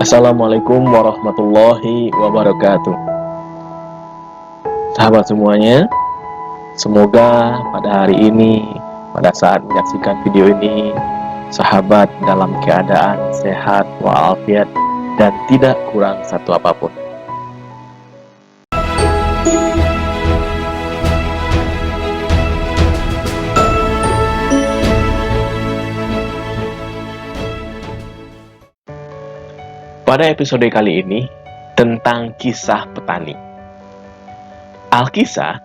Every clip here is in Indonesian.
Assalamualaikum warahmatullahi wabarakatuh. Sahabat semuanya, semoga pada hari ini, pada saat menyaksikan video ini, sahabat dalam keadaan sehat walafiat dan tidak kurang satu apapun. Pada episode kali ini, tentang kisah petani. Alkisah,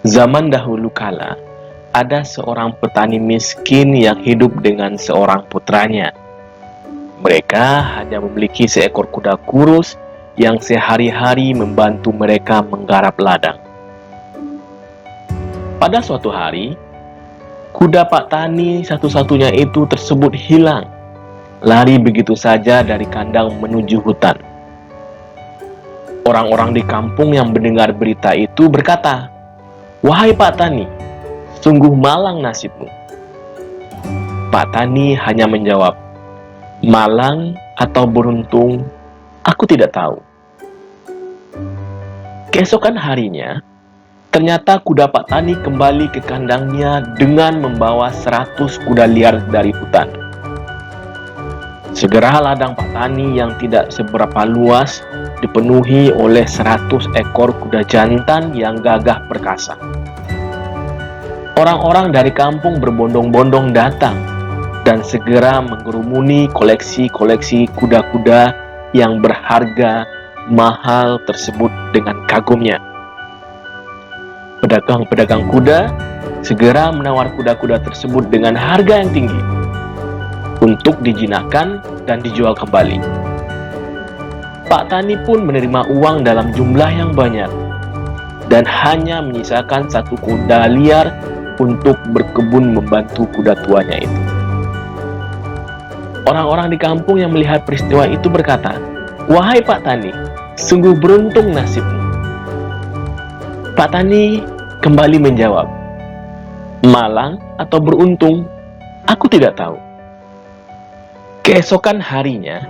zaman dahulu kala, ada seorang petani miskin yang hidup dengan seorang putranya. Mereka hanya memiliki seekor kuda kurus yang sehari-hari membantu mereka menggarap ladang. Pada suatu hari, kuda Pak Tani satu-satunya itu tersebut hilang. Lari begitu saja dari kandang menuju hutan. Orang-orang di kampung yang mendengar berita itu berkata, "Wahai Pak Tani, sungguh malang nasibmu." Pak Tani hanya menjawab, "Malang atau beruntung, aku tidak tahu." Keesokan harinya, ternyata kuda Pak Tani kembali ke kandangnya dengan membawa 100 kuda liar dari hutan. Segera ladang Pak Tani yang tidak seberapa luas dipenuhi oleh 100 ekor kuda jantan yang gagah perkasa. Orang-orang dari kampung berbondong-bondong datang dan segera menggerumuni koleksi-koleksi kuda-kuda yang berharga mahal tersebut dengan kagumnya. Pedagang-pedagang kuda segera menawar kuda-kuda tersebut dengan harga yang tinggi untuk dijinakkan dan dijual kembali. Pak Tani pun menerima uang dalam jumlah yang banyak dan hanya menyisakan 1 kuda liar untuk berkebun membantu kuda tuanya itu. Orang-orang di kampung yang melihat peristiwa itu berkata, "Wahai Pak Tani, sungguh beruntung nasibmu." Pak Tani kembali menjawab, "Malang atau beruntung, aku tidak tahu." Keesokan harinya,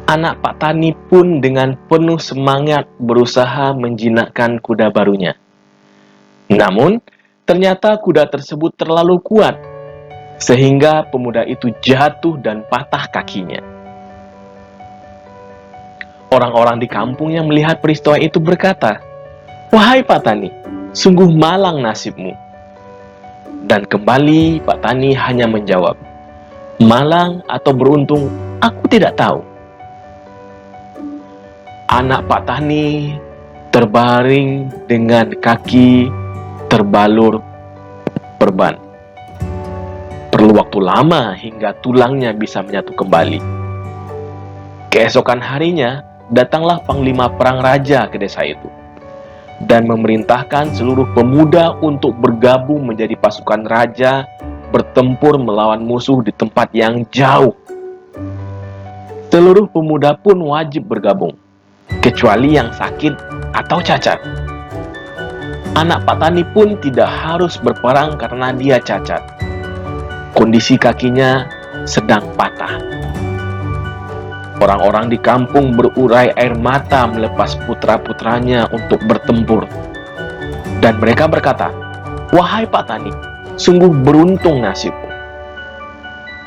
anak Pak Tani pun dengan penuh semangat berusaha menjinakkan kuda barunya. Namun, ternyata kuda tersebut terlalu kuat, sehingga pemuda itu jatuh dan patah kakinya. Orang-orang di kampung yang melihat peristiwa itu berkata, "Wahai Pak Tani, sungguh malang nasibmu." Dan kembali Pak Tani hanya menjawab, "Malang atau beruntung, aku tidak tahu." Anak Pak Tani terbaring dengan kaki terbalur perban. Perlu waktu lama hingga tulangnya bisa menyatu kembali. Keesokan harinya, datanglah panglima perang raja ke desa itu dan memerintahkan seluruh pemuda untuk bergabung menjadi pasukan raja bertempur melawan musuh di tempat yang jauh. Seluruh pemuda pun wajib bergabung, kecuali yang sakit atau cacat. Anak Pak Tani pun tidak harus berperang karena dia cacat. Kondisi kakinya sedang patah. Orang-orang di kampung berurai air mata melepas putra-putranya untuk bertempur. Dan mereka berkata, "Wahai Pak Tani, sungguh beruntung nasibmu."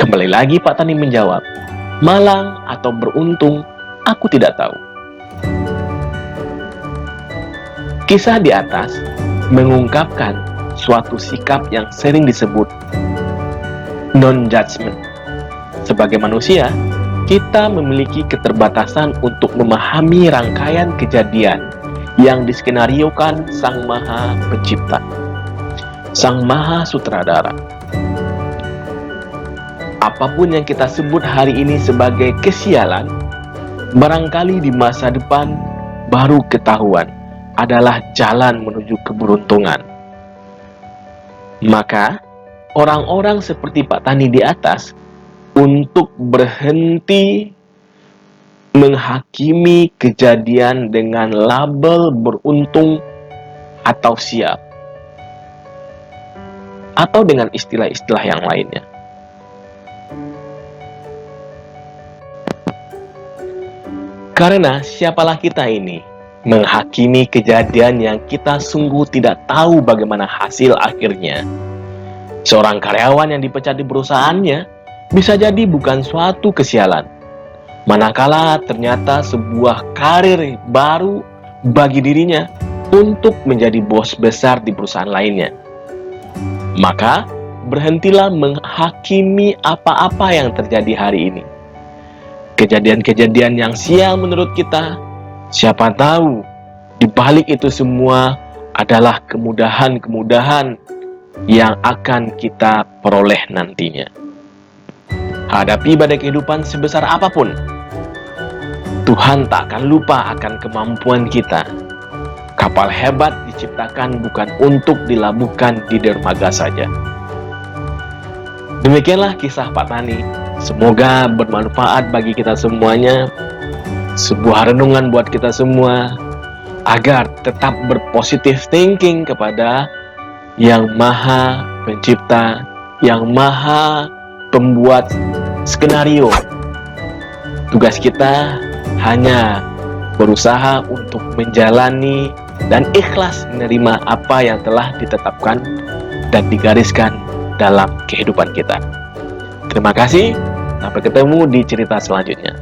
Kembali lagi Pak Tani menjawab, "Malang atau beruntung, aku tidak tahu." Kisah di atas mengungkapkan suatu sikap yang sering disebut non-judgment. Sebagai manusia, kita memiliki keterbatasan untuk memahami rangkaian kejadian yang diskenariokan Sang Maha Pencipta, Sang Maha Sutradara. Apapun yang kita sebut hari ini sebagai kesialan, barangkali di masa depan baru ketahuan adalah jalan menuju keberuntungan. Maka, orang-orang seperti Pak Tani di atas untuk berhenti menghakimi kejadian dengan label beruntung atau sial, atau dengan istilah-istilah yang lainnya. Karena siapalah kita ini menghakimi kejadian yang kita sungguh tidak tahu bagaimana hasil akhirnya. Seorang karyawan yang dipecat di perusahaannya bisa jadi bukan suatu kesialan, manakala ternyata sebuah karir baru bagi dirinya untuk menjadi bos besar di perusahaan lainnya. Maka berhentilah menghakimi apa-apa yang terjadi hari ini. Kejadian-kejadian yang sial menurut kita, siapa tahu di balik itu semua adalah kemudahan-kemudahan yang akan kita peroleh nantinya. Hadapi badai kehidupan sebesar apapun, Tuhan tak akan lupa akan kemampuan kita. Kapal hebat diciptakan bukan untuk dilabuhkan di dermaga saja. Demikianlah kisah Pak Tani. Semoga bermanfaat bagi kita semuanya. Sebuah renungan buat kita semua, agar tetap berpositif thinking kepada Yang Maha Pencipta, Yang Maha Pembuat skenario. Tugas kita hanya berusaha untuk menjalani dan ikhlas menerima apa yang telah ditetapkan dan digariskan dalam kehidupan kita. Terima kasih, sampai ketemu di cerita selanjutnya.